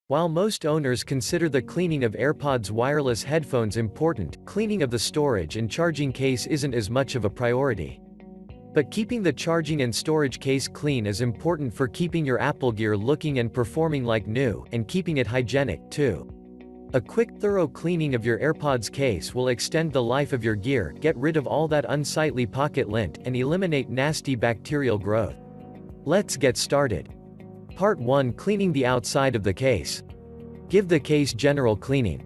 While most owners consider the cleaning of AirPods wireless headphones important, cleaning of the storage and charging case isn't as much of a priority. But keeping the charging and storage case clean is important for keeping your Apple Gear looking and performing like new, and keeping it hygienic, too. A quick, thorough cleaning of your AirPods case will extend the life of your gear, get rid of all that unsightly pocket lint, and eliminate nasty bacterial growth. Let's get started. Part 1: Cleaning the outside of the case. Give the case general cleaning.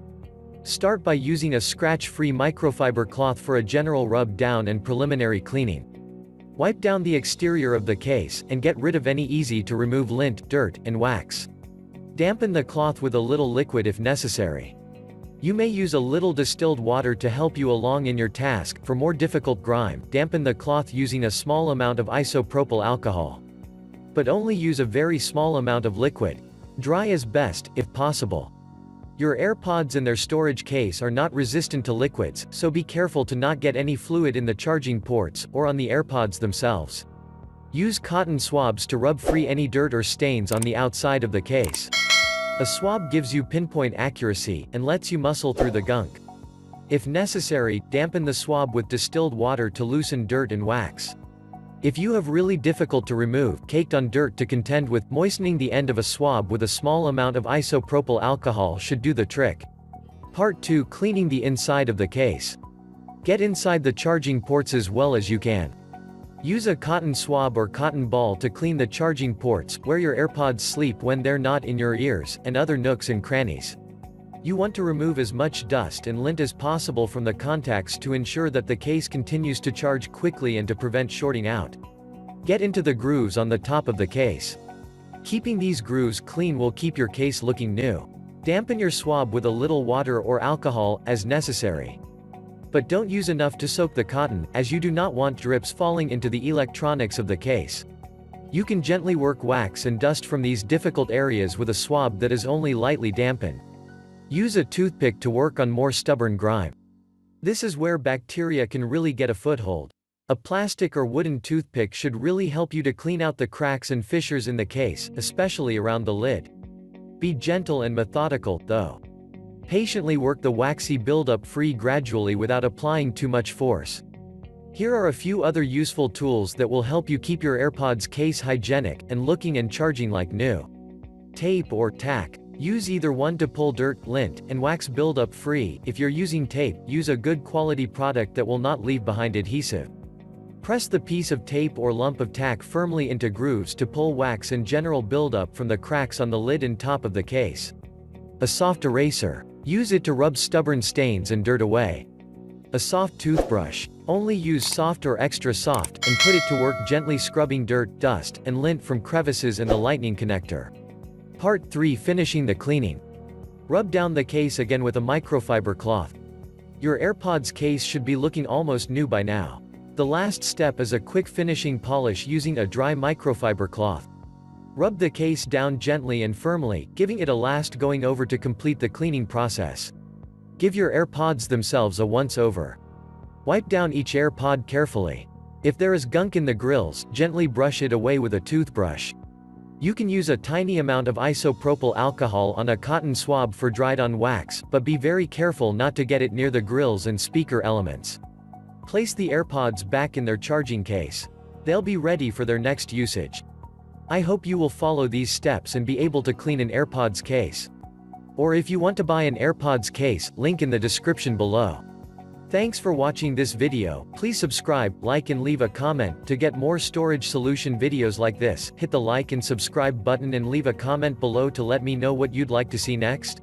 Start by using a scratch-free microfiber cloth for a general rub down and preliminary cleaning. Wipe down the exterior of the case, and get rid of any easy-to-remove lint, dirt, and wax. Dampen the cloth with a little liquid if necessary. You may use a little distilled water to help you along in your task. For more difficult grime, dampen the cloth using a small amount of isopropyl alcohol. But only use a very small amount of liquid. Dry is best, if possible. Your AirPods and their storage case are not resistant to liquids, so be careful to not get any fluid in the charging ports, or on the AirPods themselves. Use cotton swabs to rub free any dirt or stains on the outside of the case. A swab gives you pinpoint accuracy, and lets you muscle through the gunk. If necessary, dampen the swab with distilled water to loosen dirt and wax. If you have really difficult to remove, caked on dirt to contend with, moistening the end of a swab with a small amount of isopropyl alcohol should do the trick. Part 2: Cleaning the inside of the case. Get inside the charging ports as well as you can. Use a cotton swab or cotton ball to clean the charging ports, where your AirPods sleep when they're not in your ears, and other nooks and crannies. You want to remove as much dust and lint as possible from the contacts to ensure that the case continues to charge quickly and to prevent shorting out. Get into the grooves on the top of the case. Keeping these grooves clean will keep your case looking new. Dampen your swab with a little water or alcohol, as necessary. But don't use enough to soak the cotton, as you do not want drips falling into the electronics of the case. You can gently work wax and dust from these difficult areas with a swab that is only lightly dampened. Use a toothpick to work on more stubborn grime. This is where bacteria can really get a foothold. A plastic or wooden toothpick should really help you to clean out the cracks and fissures in the case, especially around the lid. Be gentle and methodical, though. Patiently work the waxy buildup free gradually without applying too much force. Here are a few other useful tools that will help you keep your AirPods case hygienic, and looking and charging like new. Tape or tack. Use either one to pull dirt, lint, and wax buildup free. If you're using tape, use a good quality product that will not leave behind adhesive. Press the piece of tape or lump of tack firmly into grooves to pull wax and general buildup from the cracks on the lid and top of the case. A soft eraser. Use it to rub stubborn stains and dirt away. A soft toothbrush. Only use soft or extra soft, and put it to work gently scrubbing dirt, dust, and lint from crevices and the lightning connector. Part 3: Finishing the cleaning. Rub down the case again with a microfiber cloth. Your AirPods case should be looking almost new by now. The last step is a quick finishing polish using a dry microfiber cloth. Rub the case down gently and firmly, giving it a last going over to complete the cleaning process. Give your AirPods themselves a once-over. Wipe down each AirPod carefully. If there is gunk in the grills, gently brush it away with a toothbrush. You can use a tiny amount of isopropyl alcohol on a cotton swab for dried-on wax, but be very careful not to get it near the grills and speaker elements. Place the AirPods back in their charging case. They'll be ready for their next usage. I hope you will follow these steps and be able to clean an AirPods case. Or if you want to buy an AirPods case, link in the description below. Thanks for watching this video. Please subscribe, like and leave a comment. To get more storage solution videos like this, hit the like and subscribe button and leave a comment below to let me know what you'd like to see next.